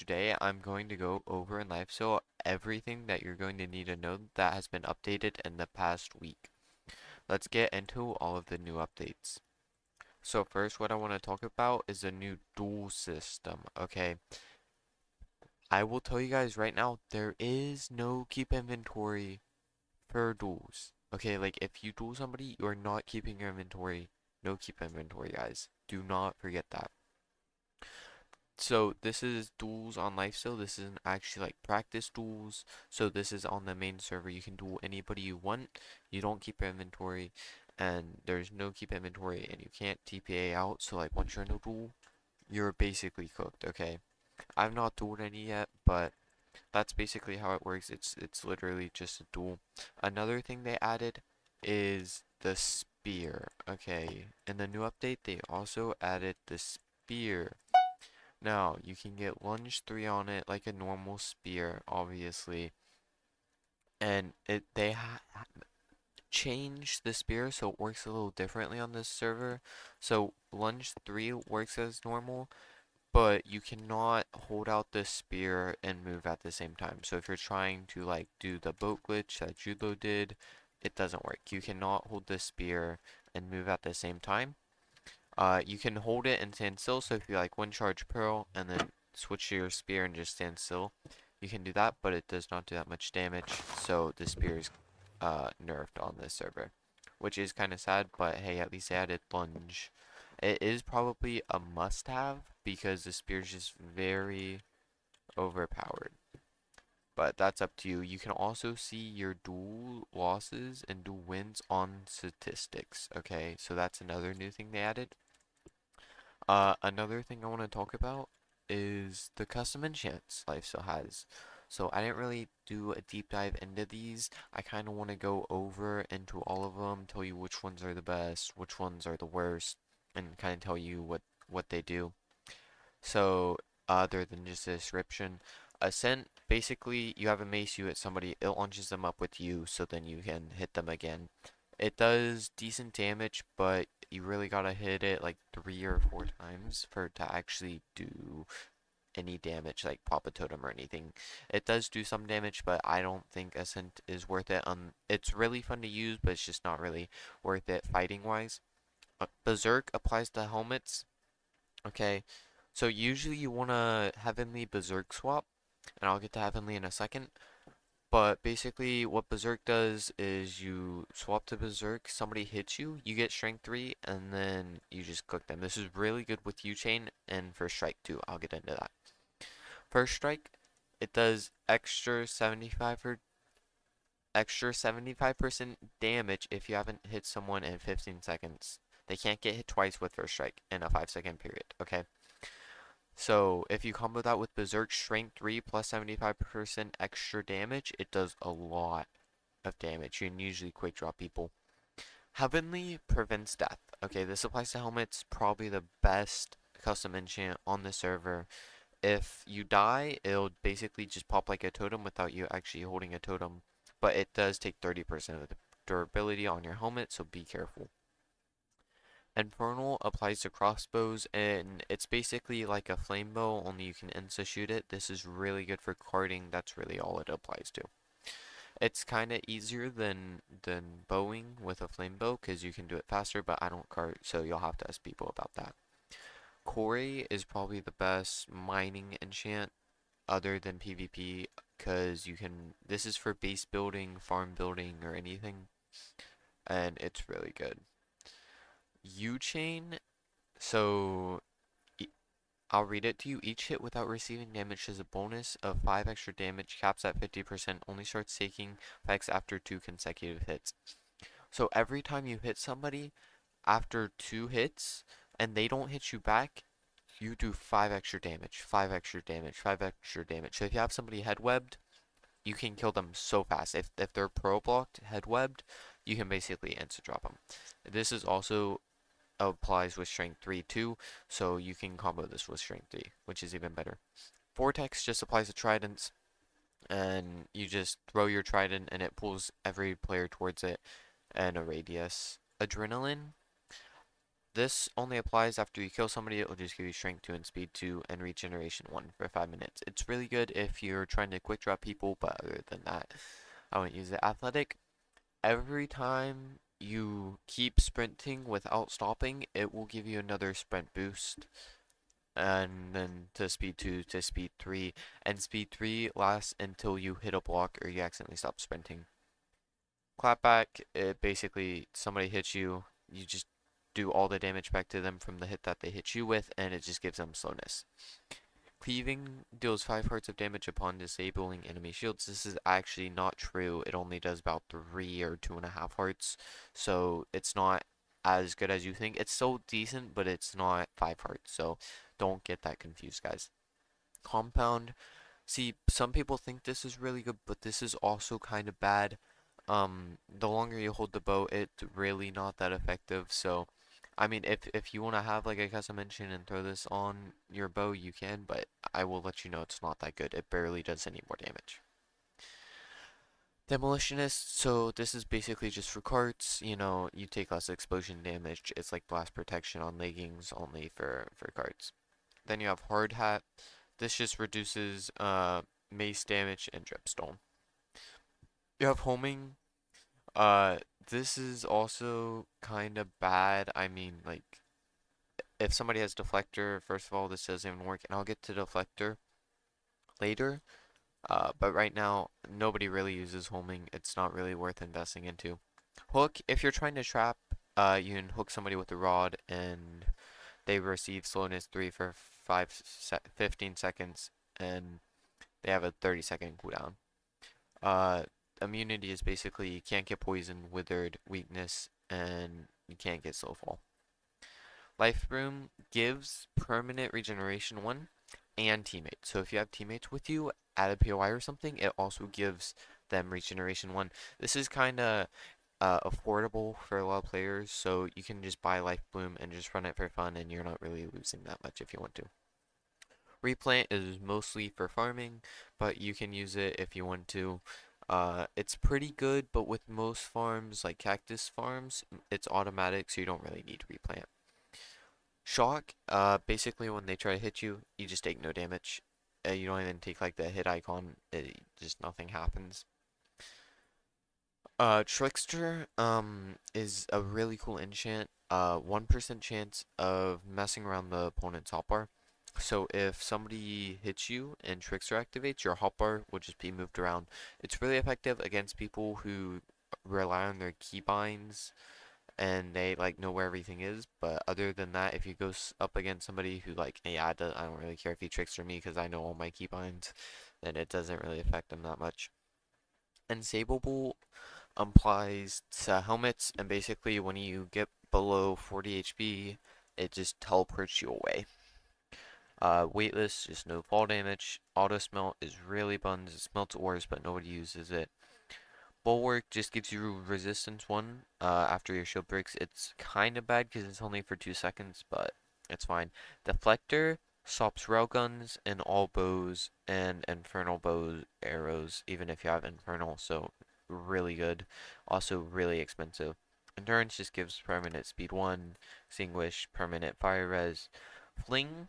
Today I'm going to go over in LifeStyle everything that you're going to need to know that has been updated in the past week. Let's get into all of the new updates. So first what I want to talk about is the new duel system, okay? I will tell you guys right now, there is no keep inventory for duels. Okay, like if you duel somebody, you are not keeping your inventory. No keep inventory, guys. Do not forget that. So this is duels on lifesteal. This isn't actually like practice duels. So this is on the main server. You can duel anybody you want. You don't keep your inventory, and there's no keep inventory, and you can't TPA out. So like once you're in a duel, you're basically cooked. Okay, I've not dueled any yet, but that's basically how it works. It's literally just a duel. Another thing they added is the spear. Okay, in the new update, they also added the spear. Now, you can get lunge 3 on it like a normal spear, obviously. And they changed the spear so it works a little differently on this server. So lunge 3 works as normal, but you cannot hold out the spear and move at the same time. So if you're trying to like do the boat glitch that Judo did, it doesn't work. You cannot hold the spear and move at the same time. You can hold it and stand still, so if you like one charge pearl and then switch to your spear and just stand still, you can do that, but it does not do that much damage, so the spear is nerfed on this server, which is kind of sad, but hey, at least they added lunge. It is probably a must-have because the spear is just very overpowered. But that's up to you. You can also see your duel losses and duel wins on statistics, okay? So that's another new thing they added. Another thing I want to talk about is the custom enchants Lifesteal has. So I didn't really do a deep dive into these. I kind of want to go over into all of them, tell you which ones are the best, which ones are the worst, and kind of tell you what they do. So other than just a description, Ascent, basically you have a mace, you hit somebody, it launches them up with you, so then you can hit them again. It does decent damage, but you really gotta hit it like 3 or 4 times for it to actually do any damage, like pop a totem or anything. It does do some damage, but I don't think Ascent is worth it. It's really fun to use, but it's just not really worth it fighting wise. Berserk applies to helmets. Okay, so usually you want to Heavenly Berserk swap, and I'll get to Heavenly in a second. But basically, what Berserk does is you swap to Berserk, somebody hits you, you get Strength 3, and then you just cook them. This is really good with U-Chain and First Strike too. I'll get into that. First Strike, it does extra 75% damage if you haven't hit someone in 15 seconds. They can't get hit twice with First Strike in a 5-second period, okay? So if you combo that with Berserk Strength 3 plus 75% extra damage, it does a lot of damage. You can usually quick drop people. Heavenly prevents death. Okay, this applies to helmets, probably the best custom enchant on the server. If you die, it'll basically just pop like a totem without you actually holding a totem. But it does take 30% of the durability on your helmet, so be careful. Infernal applies to crossbows, and it's basically like a flame bow, only you can insta shoot it. This is really good for carding. That's really all it applies to. It's kind of easier than bowing with a flame bow because you can do it faster, but I don't cart, so you'll have to ask people about that. Quarry is probably the best mining enchant other than PvP because you can. This is for base building, farm building, or anything, and it's really good. U-Chain, so I'll read it to you. Each hit without receiving damage has a bonus of 5 extra damage, caps at 50%, only starts taking effects after 2 consecutive hits. So every time you hit somebody after 2 hits and they don't hit you back, you do 5 extra damage, 5 extra damage, 5 extra damage. So if you have somebody head webbed, you can kill them so fast. If they're pro blocked, head webbed, you can basically instant drop them. This is also applies with strength 3 too, so you can combo this with strength 3, which is even better. Vortex just applies to tridents, and you just throw your trident and it pulls every player towards it in a radius. Adrenaline, This only applies after you kill somebody. It will just give you strength 2 and speed 2 and regeneration 1 for 5 minutes. It's really good if you're trying to quick drop people, but other than that, I wouldn't use it. Athletic, every time you keep sprinting without stopping, it will give you another sprint boost. And then to speed 2 to speed 3. And speed 3 lasts until you hit a block or you accidentally stop sprinting. Clapback, it basically somebody hits you, you just do all the damage back to them from the hit that they hit you with, and it just gives them slowness. Cleaving deals 5 hearts of damage upon disabling enemy shields. This is actually not true. It only does about 3 or 2.5 hearts, so it's not as good as you think. It's still decent, but it's not 5 hearts, so don't get that confused, guys. Compound, see, some people think this is really good, but this is also kind of bad. The longer you hold the bow, it's really not that effective. So, I mean, if you want to have like a custom engine and throw this on your bow, you can, but I will let you know it's not that good. It barely does any more damage. Demolitionist, so this is basically just for carts, you take less explosion damage. It's like blast protection on leggings only for carts. Then you have hard hat. This just reduces mace damage and dripstone. You have homing. Uh, this is also kind of bad. I mean, like, if somebody has deflector, first of all, this doesn't even work, and I'll get to deflector later. But right now, nobody really uses homing. It's not really worth investing into. Hook, if you're trying to trap, you can hook somebody with a rod, and they receive slowness 3 for 15 seconds, and they have a 30-second cooldown. Uh, Immunity is basically you can't get poisoned, withered, weakness, and you can't get slow fall. Life Room gives permanent regeneration 1 and teammates. So if you have teammates with you at a POI or something, it also gives them regeneration 1. This is kind of affordable for a lot of players, so you can just buy Life Bloom and just run it for fun, and you're not really losing that much if you want to. Replant is mostly for farming, but you can use it if you want to. It's pretty good, but with most farms, like cactus farms, it's automatic, so you don't really need to replant. Shock, basically when they try to hit you, you just take no damage. You don't even take like the hit icon, just nothing happens. Trickster, is a really cool enchant. 1% chance of messing around the opponent's hotbar. So if somebody hits you and Trickster activates, your hotbar will just be moved around. It's really effective against people who rely on their keybinds and they like know where everything is. But other than that, if you go up against somebody who like, yeah, I don't really care if he Trickster me because I know all my keybinds, then it doesn't really affect them that much. Ensableable applies to helmets, and basically when you get below 40 HP, it just teleports you away. Weightless, just no fall damage. Auto smelt is really buns. It smelts ores, but nobody uses it. Bulwark just gives you resistance 1 after your shield breaks. It's kind of bad because it's only for 2 seconds, but it's fine. Deflector stops railguns and all bows and infernal bows arrows, even if you have infernal, so really good. Also really expensive. Endurance just gives permanent speed 1, extinguish, permanent fire res. Fling,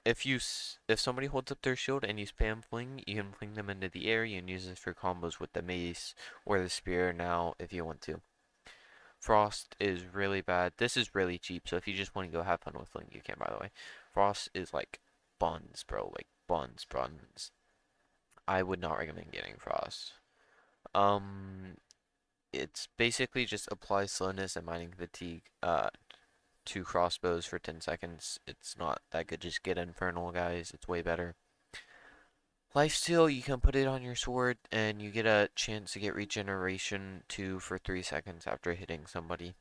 if somebody holds up their shield and you spam fling, you can fling them into the air. You can use this for combos with the mace or the spear now if you want to. Frost is really bad. This is really cheap, so if you just want to go have fun with fling, you can, by the way. Frost is like buns, bro. Like buns, buns. I would not recommend getting Frost. Um, it's basically just apply slowness and mining fatigue to crossbows for 10 seconds. It's not that good. Just get Infernal, guys. It's way better. Lifesteal, you can put it on your sword, and you get a chance to get regeneration 2 for 3 seconds after hitting somebody.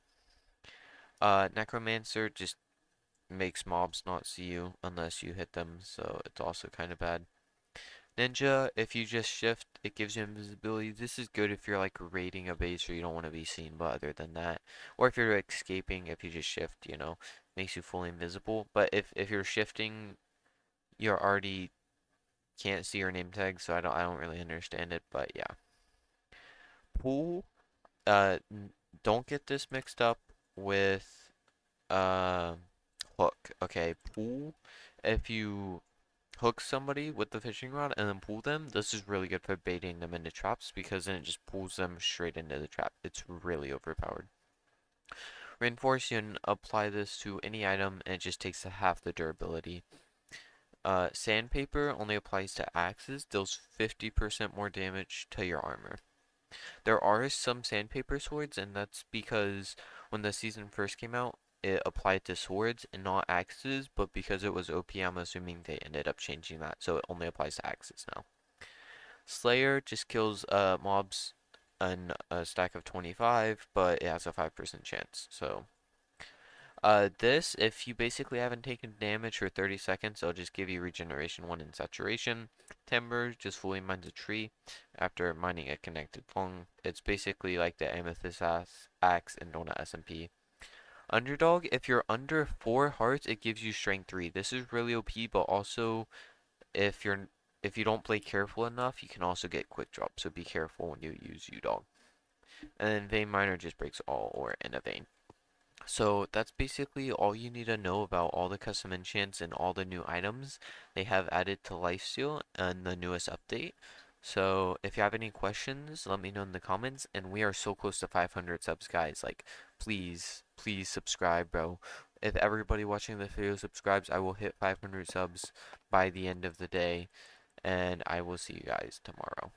Necromancer just makes mobs not see you unless you hit them, so it's also kind of bad. Ninja, if you just shift, it gives you invisibility. This is good if you're like raiding a base or you don't want to be seen, but other than that, or if you're escaping, if you just shift, makes you fully invisible. But if you're shifting, you're already can't see your name tag, so I don't really understand it, but yeah. Pool, don't get this mixed up with Uh, hook. Okay, pull. If you hook somebody with the fishing rod and then pull them, this is really good for baiting them into traps because then it just pulls them straight into the trap. It's really overpowered. Reinforce, you can apply this to any item and it just takes half the durability. Sandpaper only applies to axes, deals 50% more damage to your armor. There are some sandpaper swords, and that's because when the season first came out, it applied to swords and not axes, but because it was OP, I'm assuming they ended up changing that, so it only applies to axes now. Slayer just kills mobs in a stack of 25, but it has a 5% chance, so this, if you basically haven't taken damage for 30 seconds, it'll just give you regeneration 1 in saturation. Timber just fully mines a tree after mining a connected lung. It's basically like the amethyst axe in Donut SMP. Underdog, if you're under 4 hearts, it gives you strength 3. This is really OP, but also if you don't play careful enough, you can also get quick drop, so be careful when you use U-Dog. And then Vein Miner just breaks all ore in a vein. So that's basically all you need to know about all the custom enchants and all the new items they have added to Lifesteal and the newest update. So if you have any questions, let me know in the comments. And we are so close to 500 subs, guys. Like, please, please subscribe, bro. If everybody watching this video subscribes, I will hit 500 subs by the end of the day. And I will see you guys tomorrow.